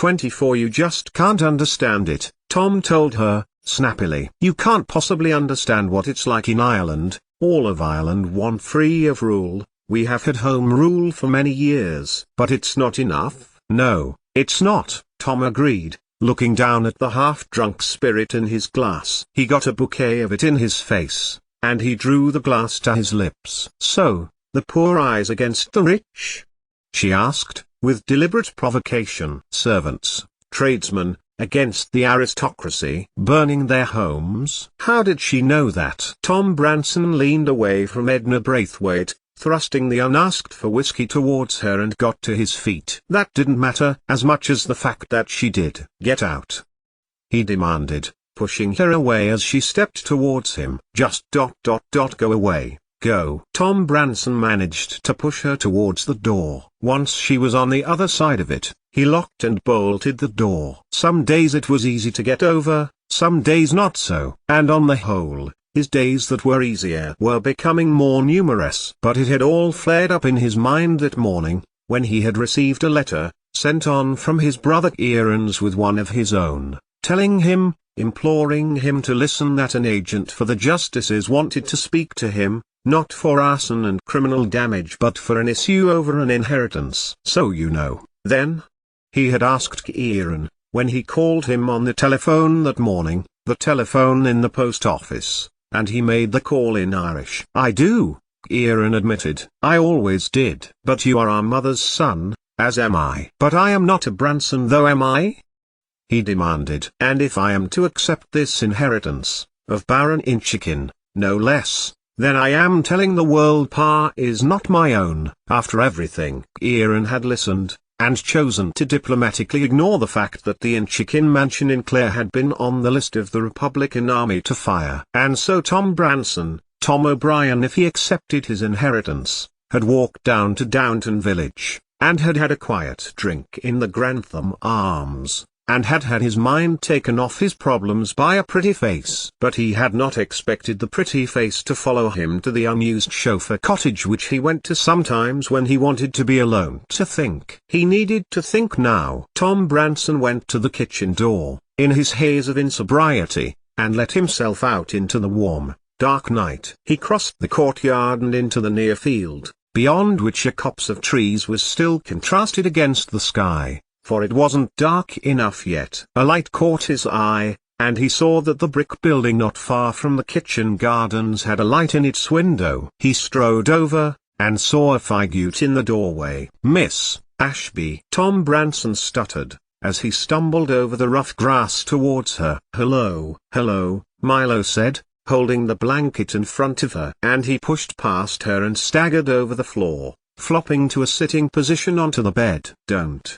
24. You just can't understand it, Tom told her, snappily. You can't possibly understand what it's like in Ireland. All of Ireland want free of rule. We have had home rule for many years. But it's not enough. No, it's not, Tom agreed, looking down at the half-drunk spirit in his glass. He got a bouquet of it in his face, and he drew the glass to his lips. So, the poor eyes against the rich? She asked, with deliberate provocation. Servants, tradesmen, against the aristocracy, burning their homes. How did she know that? Tom Branson leaned away from Edna Braithwaite, thrusting the unasked-for whiskey towards her, and got to his feet. That didn't matter as much as the fact that she did. Get out, he demanded, pushing her away as she stepped towards him. Just go away. Go. Tom Branson managed to push her towards the door. Once she was on the other side of it, he locked and bolted the door. Some days it was easy to get over, some days not so. And on the whole, his days that were easier were becoming more numerous. But it had all flared up in his mind that morning, when he had received a letter, sent on from his brother Kieran's with one of his own, telling him, imploring him to listen, that an agent for the justices wanted to speak to him, not for arson and criminal damage but for an issue over an inheritance. So you know, then? He had asked Kieran, when he called him on the telephone that morning, the telephone in the post office, and he made the call in Irish. I do, Kieran admitted. I always did. But you are our mother's son, as am I. But I am not a Branson though, am I? He demanded. And if I am to accept this inheritance, of Baron Inchiquin, no less, then I am telling the world Pa is not my own. After everything, Kieran had listened, and chosen to diplomatically ignore the fact that the Inchiquin mansion in Clare had been on the list of the Republican Army to fire. And so Tom Branson, Tom O'Brien, if he accepted his inheritance, had walked down to Downton village, and had had a quiet drink in the Grantham Arms, and had had his mind taken off his problems by a pretty face. But he had not expected the pretty face to follow him to the unused chauffeur cottage which he went to sometimes when he wanted to be alone to think. He needed to think now. Tom Branson went to the kitchen door, in his haze of insobriety, and let himself out into the warm, dark night. He crossed the courtyard and into the near field, beyond which a copse of trees was still contrasted against the sky, for it wasn't dark enough yet. A light caught his eye, and he saw that the brick building not far from the kitchen gardens had a light in its window. He strode over, and saw a figure in the doorway. Miss Ashby, Tom Branson stuttered, as he stumbled over the rough grass towards her. Hello, Milo said, holding the blanket in front of her. And he pushed past her and staggered over the floor, flopping to a sitting position onto the bed. Don't,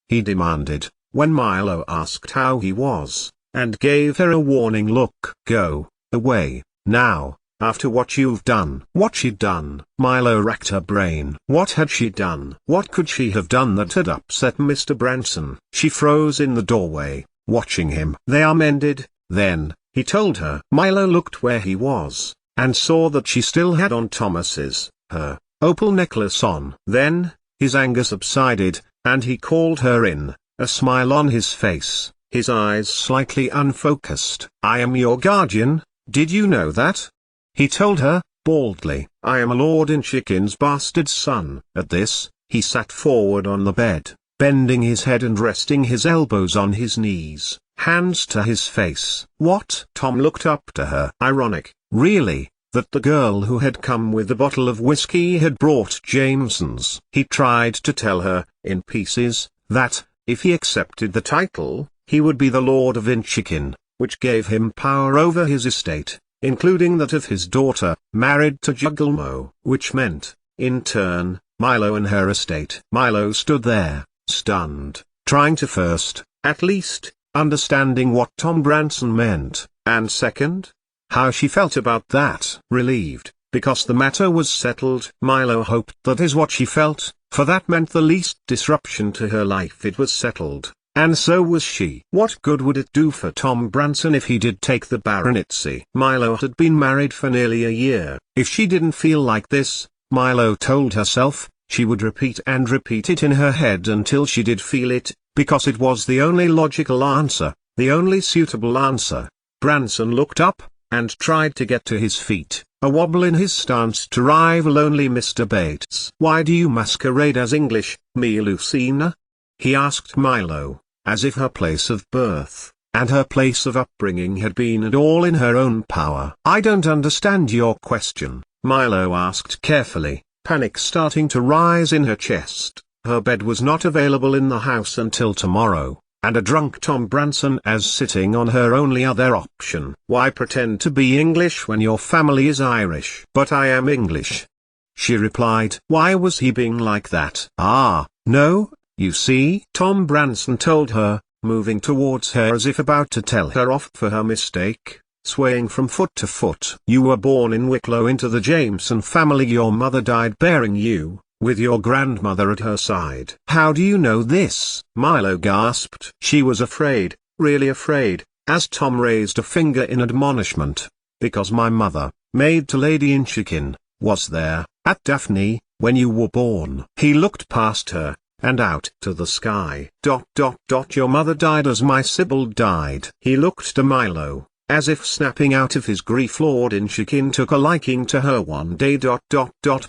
he demanded, when Milo asked how he was, and gave her a warning look. Go away, now, after what you've done. What she'd done? Milo racked her brain. What had she done? What could she have done that had upset Mr. Branson? She froze in the doorway, watching him. They are mended, then, he told her. Milo looked where he was, and saw that she still had on Thomas's, her, opal necklace on. Then, his anger subsided, and he called her in, a smile on his face, his eyes slightly unfocused. I am your guardian, did you know that? He told her, baldly. I am Lord Inchiquin's bastard son. At this, he sat forward on the bed, bending his head and resting his elbows on his knees, hands to his face. What? Tom looked up to her. Ironic, really, that the girl who had come with the bottle of whiskey had brought Jameson's. He tried to tell her, in pieces, that, if he accepted the title, he would be the Lord of Inchiquin, which gave him power over his estate, including that of his daughter, married to Jugglemow, which meant, in turn, Milo and her estate. Milo stood there, stunned, trying to first, at least, understanding what Tom Branson meant, and second, how she felt about that. Relieved, because the matter was settled. Milo hoped that is what she felt, for that meant the least disruption to her life. It was settled, and so was she. What good would it do for Tom Branson if he did take the baronetcy? Milo had been married for nearly a year. If she didn't feel like this, Milo told herself, she would repeat and repeat it in her head until she did feel it, because it was the only logical answer, the only suitable answer. Branson looked up, and tried to get to his feet, a wobble in his stance to rival only Mr. Bates. "Why do you masquerade as English, me Lucina?" he asked Milo, as if her place of birth, and her place of upbringing had been at all in her own power. "I don't understand your question," Milo asked carefully, panic starting to rise in her chest. Her bed was not available in the house until tomorrow, and a drunk Tom Branson as sitting on her only other option. "Why pretend to be English when your family is Irish?" "But I am English," she replied. Why was he being like that? "Ah, no, you see," Tom Branson told her, moving towards her as if about to tell her off for her mistake, swaying from foot to foot. "You were born in Wicklow into the Jameson family. Your mother died bearing you, with your grandmother at her side." "How do you know this?" Milo gasped. She was afraid, really afraid, as Tom raised a finger in admonishment. "Because my mother, maid to Lady Inchiquin, was there, at Daphne, when you were born." He looked past her, and out to the sky. Your mother died as my Sybil died." He looked to Milo, as if snapping out of his grief. "Lord Inchiquin took a liking to her one day.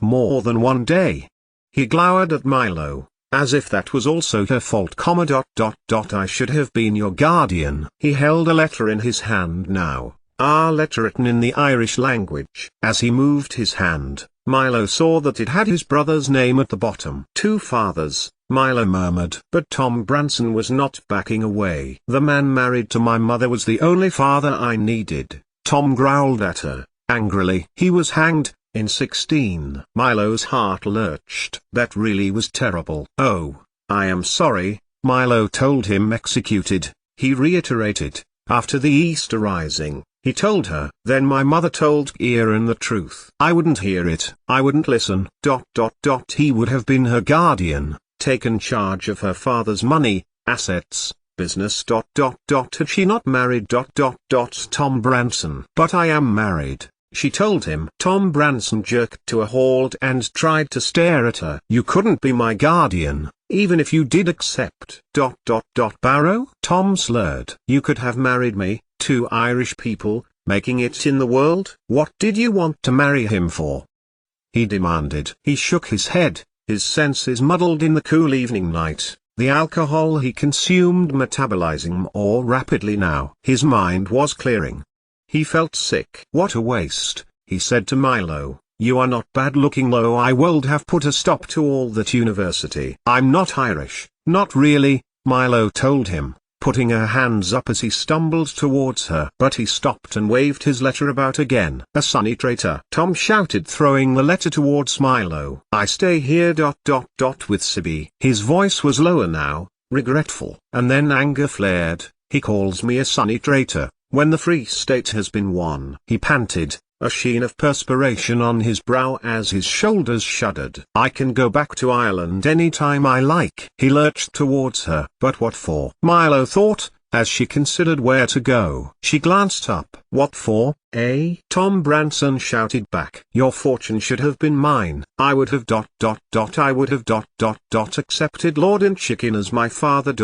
More than one day." He glowered at Milo, as if that was also her fault. "I should have been your guardian." He held a letter in his hand now, a letter written in the Irish language. As he moved his hand, Milo saw that it had his brother's name at the bottom. "Two fathers," Milo murmured. But Tom Branson was not backing away. "The man married to my mother was the only father I needed," Tom growled at her, angrily. "He was hanged in 16. Milo's heart lurched. That really was terrible. "Oh, I am sorry," Milo told him. "Executed," he reiterated, "after the Easter Rising," he told her. "Then my mother told Kieran the truth. I wouldn't hear it. I wouldn't listen. He would have been her guardian, taken charge of her father's money, assets, business. Had she not married? Tom Branson. "But I am married," she told him. Tom Branson jerked to a halt and tried to stare at her. "You couldn't be my guardian, even if you did accept. Barrow?" Tom slurred. "You could have married me, two Irish people, making it in the world." "What did you want to marry him for?" he demanded. He shook his head, his senses muddled in the cool evening light, the alcohol he consumed metabolizing more rapidly now. His mind was clearing. He felt sick. "What a waste," he said to Milo. "You are not bad looking though. I would have put a stop to all that university." "I'm not Irish, not really," Milo told him, putting her hands up as he stumbled towards her. But he stopped and waved his letter about again. "A sunny traitor," Tom shouted, throwing the letter towards Milo. "I stay here. With Sibby." His voice was lower now, regretful. And then anger flared. "He calls me a sunny traitor, when the Free State has been won." He panted, a sheen of perspiration on his brow as his shoulders shuddered. "I can go back to Ireland any time I like." He lurched towards her. "But what for?" Milo thought, as she considered where to go. She glanced up. "What for, eh?" Tom Branson shouted back. "Your fortune should have been mine. I would have I would have accepted Lord Inchiquin as my father.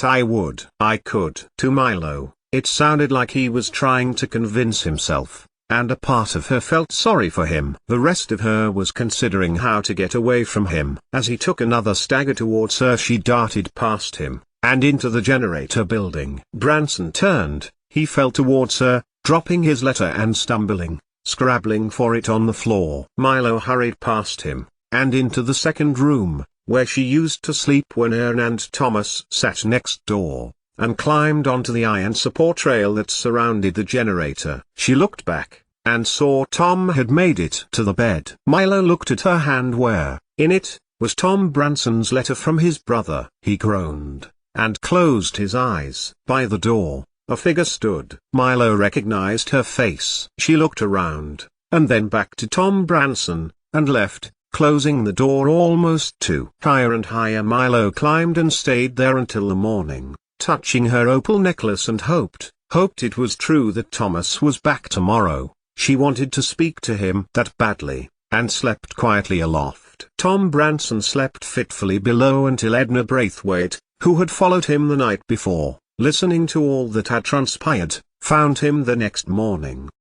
I would. I could." To Milo, it sounded like he was trying to convince himself, and a part of her felt sorry for him. The rest of her was considering how to get away from him. As he took another stagger towards her, she darted past him, and into the generator building. Branson turned, he fell towards her, dropping his letter and stumbling, scrabbling for it on the floor. Milo hurried past him, and into the second room, where she used to sleep when Ern and Thomas sat next door, and climbed onto the iron support rail that surrounded the generator. She looked back, and saw Tom had made it to the bed. Milo looked at her hand where, in it, was Tom Branson's letter from his brother. He groaned, and closed his eyes. By the door, a figure stood. Milo recognized her face. She looked around, and then back to Tom Branson, and left, closing the door almost to. Higher and higher Milo climbed and stayed there until the morning, touching her opal necklace, and hoped it was true that Thomas was back tomorrow. She wanted to speak to him that badly, and slept quietly aloft. Tom Branson slept fitfully below until Edna Braithwaite, who had followed him the night before, listening to all that had transpired, found him the next morning.